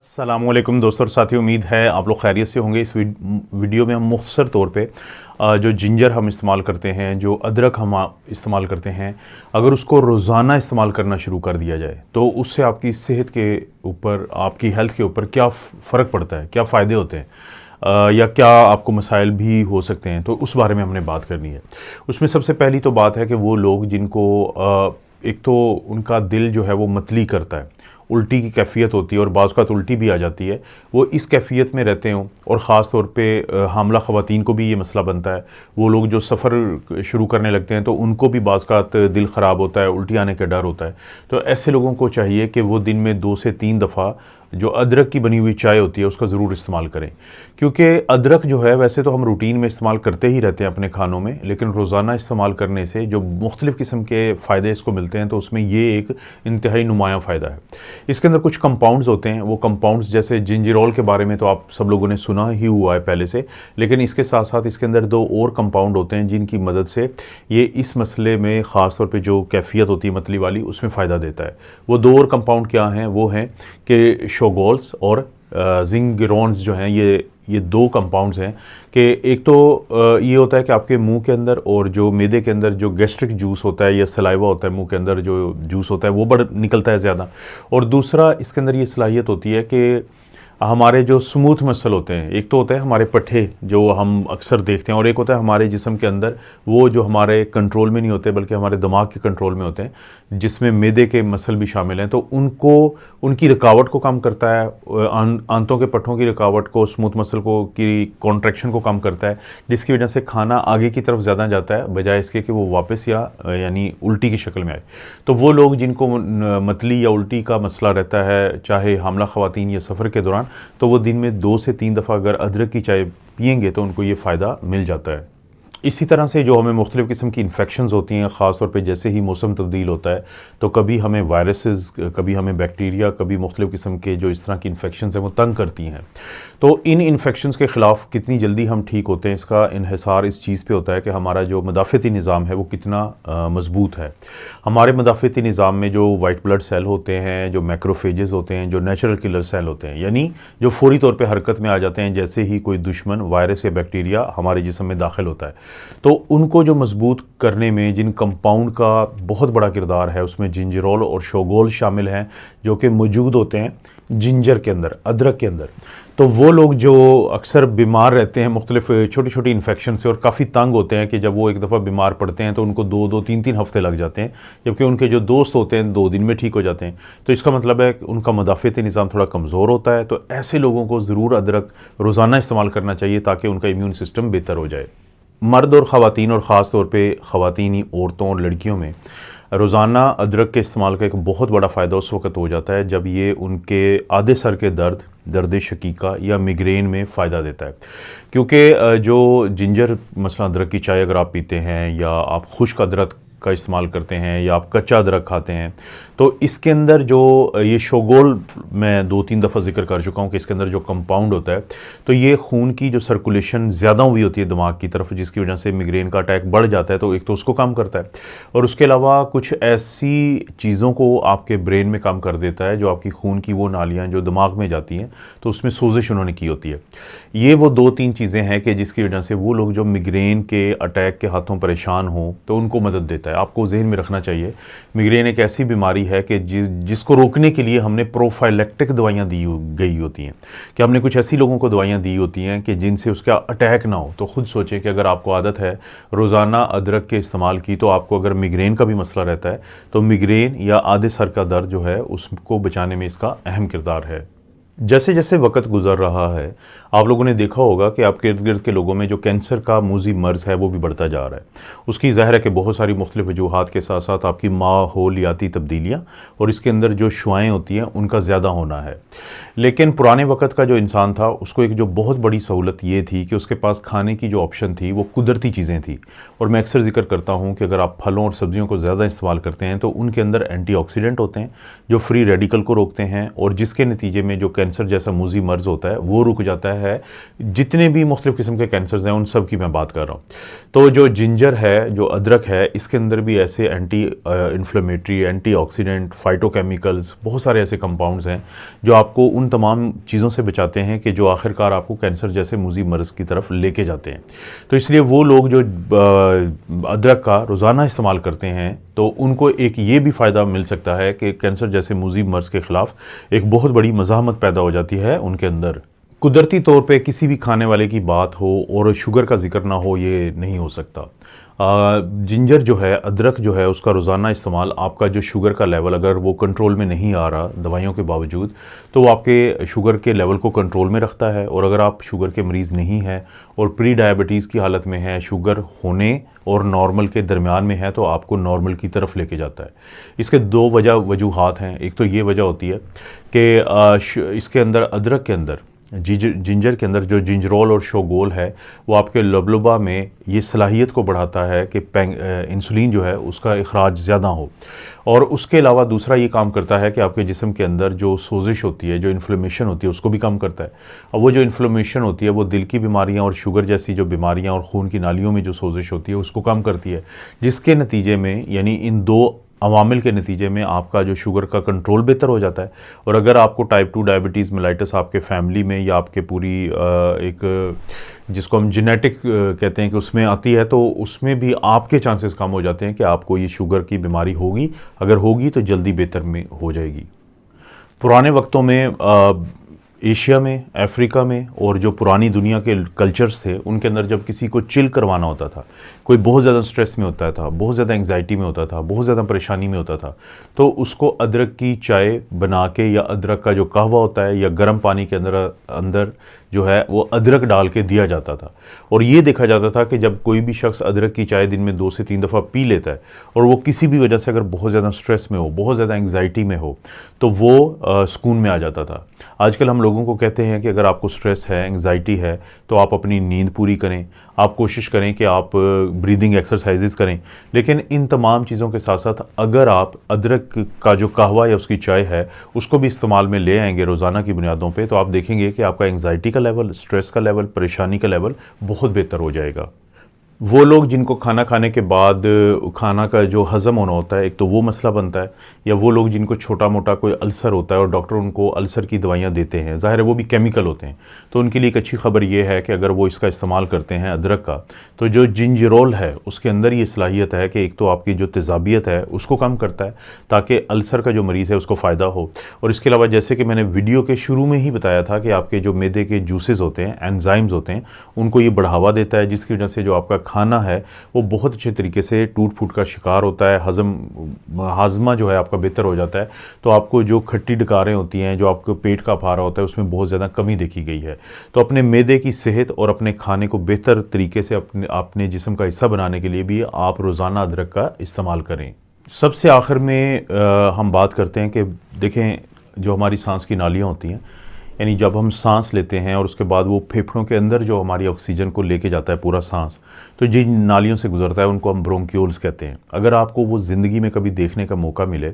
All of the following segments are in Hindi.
अस्सलामुअलैकुम दोस्तों और साथियों, उम्मीद है आप लोग खैरियत से होंगे। इस वीडियो में हम मुख्तसर तौर पे जो जिंजर हम इस्तेमाल करते हैं, जो अदरक हम इस्तेमाल करते हैं, अगर उसको रोज़ाना इस्तेमाल करना शुरू कर दिया जाए तो उससे आपकी सेहत के ऊपर, आपकी हेल्थ के ऊपर क्या फ़र्क पड़ता है, क्या फ़ायदे होते हैं, या क्या आपको मसाइल भी हो सकते हैं, तो उस बारे में हमने बात करनी है। उसमें सबसे पहली तो बात है कि वो लोग जिनको एक तो उनका दिल जो है वो मतली करता है, उल्टी की कैफ़ियत होती है और बाज़ औक़ात उल्टी भी आ जाती है, वो इस कैफ़ियत में रहते हों, और ख़ास तौर पे हामला ख़वातीन को भी ये मसला बनता है। वो लोग जो सफ़र शुरू करने लगते हैं तो उनको भी बाज़ औक़ात दिल ख़राब होता है, उल्टी आने का डर होता है। तो ऐसे लोगों को चाहिए कि वो दिन में 2 से 3 दफ़ा जो अदरक की बनी हुई चाय होती है उसका ज़रूर इस्तेमाल करें, क्योंकि अदरक जो है वैसे तो हम रूटीन में इस्तेमाल करते ही रहते हैं अपने खानों में, लेकिन रोज़ाना इस्तेमाल करने से जो मुख्तलिफ़ किस्म के फ़ायदे इसको मिलते हैं तो उसमें ये एक इंतहाई नुमायाँ फ़ायदा है। इसके अंदर कुछ कंपाउंड्स होते हैं, वो कंपाउंड्स जैसे जिंजरोल के बारे में तो आप सब लोगों ने सुना ही हुआ है पहले से, लेकिन इसके साथ साथ इसके अंदर 2 और कंपाउंड होते हैं जिनकी मदद से ये इस मसले में ख़ास तौर पे जो कैफ़ियत होती है मतली वाली, उसमें फ़ायदा देता है। वो 2 और कंपाउंड क्या हैं? वो हैं कि शोगोल्स और जिंगरोन्स जो हैं, ये 2 कंपाउंड्स हैं कि एक तो ये होता है कि आपके मुंह के अंदर और जो मैदे के अंदर जो गैस्ट्रिक जूस होता है या सलाइवा होता है, मुंह के अंदर जो जूस होता है वो बढ़ निकलता है ज़्यादा, और दूसरा इसके अंदर ये सलाहियत होती है कि हमारे जो स्मूथ मसल होते हैं, एक तो होता है हमारे पट्ठे जो हम अक्सर देखते हैं, और एक होता है हमारे जिस्म के अंदर वो जो हमारे कंट्रोल में नहीं होते बल्कि हमारे दिमाग के कंट्रोल में होते हैं, जिसमें मैदे के मसल भी शामिल हैं। तो उनको, उनकी रुकावट को कम करता है, आंतों के पट्ठों की रुकावट को, स्मूथ मसल को की कॉन्ट्रैक्शन को कम करता है, जिसकी वजह से खाना आगे की तरफ ज़्यादा जाता है बजाय इसके कि वो वापस यानी उल्टी की शक्ल में आए। तो वो लोग जिनको मतली या उल्टी का मसला रहता है, चाहे हामला ख़वातीन या सफ़र के दौरान, तो वो दिन में 2 से 3 दफ़ा अगर अदरक की चाय पिएंगे तो उनको ये फ़ायदा मिल जाता है। इसी तरह से जो हमें मुख्तलिफ़ किस्म की इन्फेक्शंस होती हैं, ख़ास तौर पे जैसे ही मौसम तब्दील होता है तो कभी हमें वायरसेस, कभी हमें बैक्टीरिया, कभी मुख्तलिफ़ किस्म के जो इस तरह की इन्फेक्शंस हैं वो तंग करती हैं। तो इन इन्फेक्शंस के ख़िलाफ़ कितनी जल्दी हम ठीक होते हैं, इसका इन्हिसार इस चीज़ पे होता है कि हमारा जो मदाफ़ती निज़ाम है वो कितना मज़बूत है। हमारे मदाफ़ती निज़ाम में जो वाइट ब्लड सेल होते हैं, जो मैक्रोफेजेस होते हैं, जो नेचुरल किलर सेल होते हैं, यानी जो फ़ौरी तौर पे हरकत में आ जाते हैं जैसे ही कोई दुश्मन, वायरस या बैक्टीरिया हमारे जिस्म में दाखिल होता है, तो उनको जो मज़बूत करने में जिन कंपाउंड का बहुत बड़ा किरदार है, उसमें जिंजरोल और शोगोल शामिल हैं, जो कि मौजूद होते हैं जिंजर के अंदर, अदरक के अंदर। तो वो लोग जो अक्सर बीमार रहते हैं मुख्तलिफ़ छोटी-छोटी इन्फेक्शन से और काफ़ी तंग होते हैं कि जब वो एक दफ़ा बीमार पड़ते हैं तो उनको 2-2, 3-3 हफ़्ते लग जाते हैं, जबकि उनके जो दोस्त होते हैं 2 दिन में ठीक हो जाते हैं। तो इसका मतलब है कि उनका मदाफ़ती निज़ाम थोड़ा कमज़ोर होता है। तो ऐसे लोगों को ज़रूर अदरक रोज़ाना इस्तेमाल करना चाहिए ताकि उनका इम्यून सिस्टम बेहतर हो जाए। मर्द और ख़वातीन, और ख़ास तौर पे ख़वातीनी औरतों और लड़कियों में रोज़ाना अदरक के इस्तेमाल का एक बहुत बड़ा फ़ायदा उस वक़्त हो जाता है जब ये उनके आधे सर के दर्द शकीका या मिग्रेन में फ़ायदा देता है, क्योंकि जो जिंजर मसला अदरक की चाय अगर आप पीते हैं या आप खुश्क अदरक का इस्तेमाल करते हैं या आप कच्चा अदरक खाते हैं, तो इसके अंदर जो ये शोगोल, मैं 2-3 दफ़ा ज़िक्र कर चुका हूँ कि इसके अंदर जो कंपाउंड होता है, तो ये खून की जो सर्कुलेशन ज़्यादा हुई होती है दिमाग की तरफ, जिसकी वजह से मिग्रेन का अटैक बढ़ जाता है, तो एक तो उसको कम करता है, और उसके अलावा कुछ ऐसी चीज़ों को आपके ब्रेन में कम कर देता है जो आपकी खून की वो नालियाँ जो दिमाग में जाती हैं, तो उसमें सोजिश उन्होंने की होती है। ये वो 2-3 चीज़ें हैं कि जिसकी वजह से वो लोग जो मिग्रेन के अटैक के हाथों परेशान हों तो उनको मदद देता है। आपको ज़हन में रखना चाहिए, मिग्रेन एक ऐसी बीमारी है कि जिसको रोकने के लिए हमने प्रोफाइलैक्टिक दवाइयाँ दी गई होती हैं, कि हमने कुछ ऐसी लोगों को दवाइयाँ दी होती हैं कि जिनसे उसका अटैक ना हो। तो ख़ुद सोचें कि अगर आपको आदत है रोज़ाना अदरक के इस्तेमाल की, तो आपको अगर मिग्रेन का भी मसला रहता है तो मिग्रेन या आधे सर का दर्द जो है उसको बचाने में इसका अहम किरदार है। जैसे जैसे वक्त गुजर रहा है, आप लोगों ने देखा होगा कि आपके इर्द गिर्द के लोगों में जो कैंसर का मूजी मर्ज़ है वो भी बढ़ता जा रहा है। उसकी ज़ाहिर है कि बहुत सारी मुख्तलिफ़ वजूहात के साथ साथ आपकी माहौलियाती तब्दीलियाँ और इसके अंदर जो शुआएँ होती हैं उनका ज़्यादा होना है। लेकिन पुराने वक्त का जो इंसान था उसको एक जो बहुत बड़ी सहूलत ये थी कि उसके पास खाने की जो ऑप्शन थी वो कुदरती चीज़ें थी, और मैं अक्सर जिक्र करता हूँ कि अगर आप फलों और सब्जियों को ज़्यादा इस्तेमाल करते हैं तो उनके अंदर एंटीऑक्सीडेंट होते हैं जो फ्री रेडिकल को रोकते हैं, और जिसके नतीजे में जो कैंसर जैसा मूजी मर्ज होता है वो रुक जाता है। जितने भी मुख्तलिफ़ किस्म के कैंसर्स हैं उन सब की मैं बात कर रहा हूँ। तो जो जिंजर है, जो अदरक है, इसके अंदर भी ऐसे एंटी इन्फ्लेमेटरी, एंटीऑक्सीडेंट, फाइटोकेमिकल्स, बहुत सारे ऐसे कंपाउंड्स हैं जो आपको उन तमाम चीज़ों से बचाते हैं कि जो आखिरकार आपको कैंसर जैसे मूजी मर्ज़ की तरफ लेके जाते हैं। तो इसलिए वो लोग जो अदरक का रोज़ाना इस्तेमाल करते हैं तो उनको एक ये भी फ़ायदा मिल सकता है कि कैंसर जैसे मूजी मर्ज़ के ख़िलाफ़ एक बहुत बड़ी मज़ाहमत पैदा हो जाती है उनके अंदर। कुदरती तौर पे किसी भी खाने वाले की बात हो और शुगर का ज़िक्र ना हो, ये नहीं हो सकता। जिंजर जो है, अदरक जो है, उसका रोज़ाना इस्तेमाल आपका जो शुगर का लेवल अगर वो कंट्रोल में नहीं आ रहा दवाइयों के बावजूद, तो वो आपके शुगर के लेवल को कंट्रोल में रखता है। और अगर आप शुगर के मरीज़ नहीं हैं और प्री डायबिटीज़ की हालत में है, शुगर होने और नॉर्मल के दरमियान में है, तो आपको नॉर्मल की तरफ लेके जाता है। इसके दो वजूहात हैं। एक तो ये वजह होती है कि इसके अंदर, अदरक के अंदर, जिंजर के अंदर जो जिंजरोल और शोगोल है वो आपके लबलबा में ये सलाहियत को बढ़ाता है कि इंसुलिन जो है उसका इखराज ज़्यादा हो। और उसके अलावा दूसरा ये काम करता है कि आपके जिस्म के अंदर जो सोजिश होती है, जो इन्फ्लेमेशन होती है, उसको भी कम करता है। अब वो जो इन्फ्लेमेशन होती है वो दिल की बीमारियां और शुगर जैसी जो बीमारियां और खून की नालियों में जो सोजिश होती है उसको कम करती है, जिसके नतीजे में, यानी इन दो अवामिल के नतीजे में आपका जो शुगर का कंट्रोल बेहतर हो जाता है। और अगर आपको टाइप 2 डायबिटीज़ मेलाइटस आपके फैमिली में या आपके पूरी एक जिसको हम जेनेटिक कहते हैं कि उसमें आती है, तो उसमें भी आपके चांसेस कम हो जाते हैं कि आपको ये शुगर की बीमारी होगी। अगर होगी तो जल्दी बेहतर में हो जाएगी। पुराने वक्तों में एशिया में, अफ्रीका में और जो पुरानी दुनिया के कल्चर्स थे उनके अंदर जब किसी को चिल करवाना होता था, कोई बहुत ज़्यादा स्ट्रेस में होता था, बहुत ज़्यादा एंग्जाइटी में होता था, बहुत ज़्यादा परेशानी में होता था, तो उसको अदरक की चाय बना के या अदरक का जो कहवा होता है या गर्म पानी के अंदर जो है वो अदरक डाल के दिया जाता था। और ये देखा जाता था कि जब कोई भी शख्स अदरक की चाय दिन में 2 से 3 दफ़ा पी लेता है और वो किसी भी वजह से अगर बहुत ज़्यादा स्ट्रेस में हो, बहुत ज़्यादा एंग्जाइटी में हो, तो वो सुकून में आ जाता था। आजकल हम लोगों को कहते हैं कि अगर आपको स्ट्रेस है, एंग्जाइटी है, तो आप अपनी नींद पूरी करें, आप कोशिश करें कि आप ब्रीदिंग एक्सरसाइजेज़ करें। लेकिन इन तमाम चीज़ों के साथ साथ अगर आप अदरक का जो कहवा या उसकी चाय है उसको भी इस्तेमाल में ले आएंगे रोज़ाना की बुनियादों पे, तो आप देखेंगे कि आपका एंग्जाइटी का लेवल, स्ट्रेस का लेवल, परेशानी का लेवल बहुत बेहतर हो जाएगा। वो लोग जिनको खाना खाने के बाद खाना का जो हज़म होना होता है, एक तो वो मसला बनता है, या वो लोग जिनको छोटा मोटा कोई अल्सर होता है और डॉक्टर उनको अल्सर की दवाइयाँ देते हैं, ज़ाहिर है वो भी केमिकल होते हैं, तो उनके लिए एक अच्छी खबर ये है कि अगर वो इसका इस्तेमाल करते हैं अदरक का, तो जो जिंजरोल है उसके अंदर ये सलाहियत है कि एक तो आपकी जो तेज़ाबियत है उसको कम करता है ताकि अल्सर का जो मरीज़ है उसको फ़ायदा हो। और इसके अलावा जैसे कि मैंने वीडियो के शुरू में ही बताया था कि आपके जो मैदे के जूसेस होते हैं, एंजाइम्स होते हैं, उनको ये बढ़ावा देता है, जिसकी वजह से जो आपका खाना है वो बहुत अच्छे तरीके से टूट फूट का शिकार होता है, हाजमा जो है आपका बेहतर हो जाता है। तो आपको जो खट्टी डकारें होती हैं, जो आपको पेट का फारा होता है, उसमें बहुत ज़्यादा कमी देखी गई है। तो अपने मैदे की सेहत और अपने खाने को बेहतर तरीके से अपने जिस्म का हिस्सा बनाने के लिए भी आप रोज़ाना अदरक का इस्तेमाल करें। सबसे आखिर में हम बात करते हैं कि देखें, जो हमारी सांस की नालियाँ होती हैं, यानी जब हम सांस लेते हैं और उसके बाद वो फेफड़ों के अंदर जो हमारी ऑक्सीजन को लेके जाता है पूरा सांस, तो जिन नालियों से गुजरता है उनको हम ब्रोंक्यूल्स कहते हैं। अगर आपको वो ज़िंदगी में कभी देखने का मौका मिले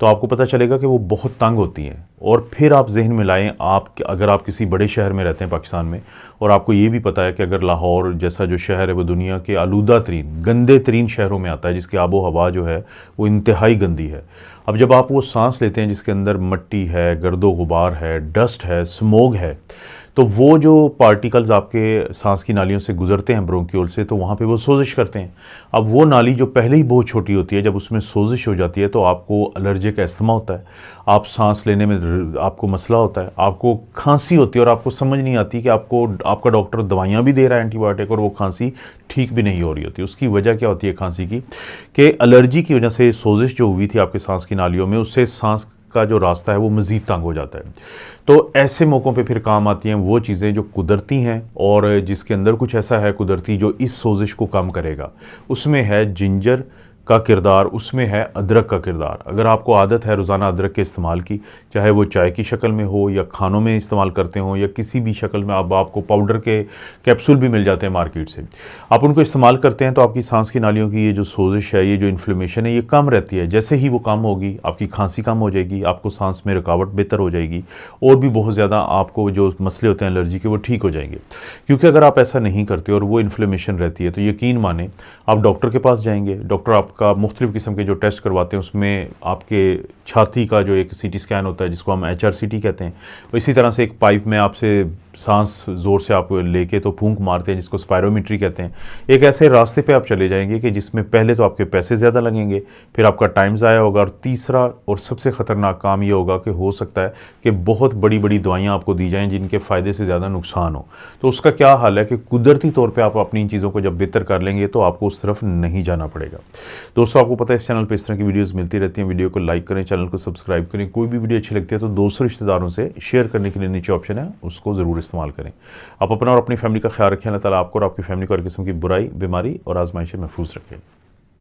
तो आपको पता चलेगा कि वो बहुत तंग होती हैं। और फिर आप जहन में लाएं, अगर आप किसी बड़े शहर में रहते हैं पाकिस्तान में, और आपको ये भी पता है कि अगर लाहौर जैसा जो शहर है वो दुनिया के आलूदा तरीन, गंदे तरीन शहरों में आता है, जिसकी आबो हवा जो है वो इंतहाई गंदी है। अब जब आप वो सांस लेते हैं जिसके अंदर मिट्टी है, गर्दो गुबार है, डस्ट है, स्मोग है, तो वो जो पार्टिकल्स आपके सांस की नालियों से गुजरते हैं ब्रोंक्यूल से, तो वहाँ पे वो सोजिश करते हैं। अब वो नाली जो पहले ही बहुत छोटी होती है, जब उसमें सोजिश हो जाती है तो आपको एलर्जिक अस्थमा होता है, आप सांस लेने में आपको मसला होता है, आपको खांसी होती है और आपको समझ नहीं आती कि आपका डॉक्टर दवाइयाँ भी दे रहा है एंटीबायोटिक और वो खांसी ठीक भी नहीं हो रही होती। उसकी वजह क्या होती है खांसी की, कि एलर्जी की वजह से सोजिश जो हुई थी आपके सांस की नालियों में, उससे सांस का जो रास्ता है वो मज़ीद तंग हो जाता है। तो ऐसे मौक़ों पे फिर काम आती हैं वो चीज़ें जो कुदरती हैं और जिसके अंदर कुछ ऐसा है कुदरती जो इस सोजिश को कम करेगा। उसमें है जिंजर का किरदार, उसमें है अदरक का किरदार। अगर आपको आदत है रोज़ाना अदरक के इस्तेमाल की, चाहे वो चाय की शक्ल में हो या खानों में इस्तेमाल करते हो या किसी भी शक्ल में, अब आपको पाउडर के कैप्सूल भी मिल जाते हैं मार्केट से, आप उनको इस्तेमाल करते हैं तो आपकी सांस की नालियों की ये जो सोजिश है, ये जो इन्फ्लेमेशन है, ये कम रहती है। जैसे ही वो कम होगी, आपकी खांसी कम हो जाएगी, आपको सांस में रुकावट बेहतर हो जाएगी और भी बहुत ज़्यादा आपको जो मसले होते हैं एलर्जी के वो ठीक हो जाएंगे। क्योंकि अगर आप ऐसा नहीं करते और वो इन्फ्लेमेशन रहती है तो यकीन माने आप डॉक्टर के पास जाएंगे, डॉक्टर आपका मुख्तलिफ़ किस्म के जो टेस्ट करवाते हैं उसमें आपके छाती का जो एक CT स्कैन होता है जिसको हम HRCT कहते हैं, इसी तरह से एक पाइप में आपसे सांस ज़ोर से आप लेके तो फूंक मारते हैं जिसको स्पायरोमीट्री कहते हैं। एक ऐसे रास्ते पे आप चले जाएंगे कि जिसमें पहले तो आपके पैसे ज़्यादा लगेंगे, फिर आपका टाइम ज़ाया होगा, और तीसरा और सबसे ख़तरनाक काम ये होगा कि हो सकता है कि बहुत बड़ी बड़ी दवाइयाँ आपको दी जाएँ जिनके फ़ायदे से ज़्यादा नुकसान हो। तो उसका क्या हाल है कि कुदरती तौर पर आप अपनी इन चीज़ों को जब बेहतर कर लेंगे तो आपको उस तरफ नहीं जाना पड़ेगा। दोस्तों, आपको पता है इस चैनल पर इस तरह की वीडियोज़ मिलती रहती हैं। वीडियो को लाइक करें, चैनल को सब्सक्राइब करें। कोई भी वीडियो अच्छी लगती है तो दोस्तों रिश्तेदारों से शेयर करने के लिए नीचे ऑप्शन है, उसको ज़रूर इस्तेमाल करें। आप अपना और अपनी फैमिली का ख्याल रखें। अल्लाह ताला आपको और आपकी फैमिली को हर किस्म की बुराई, बीमारी और आजमाइश से महफूज रखें।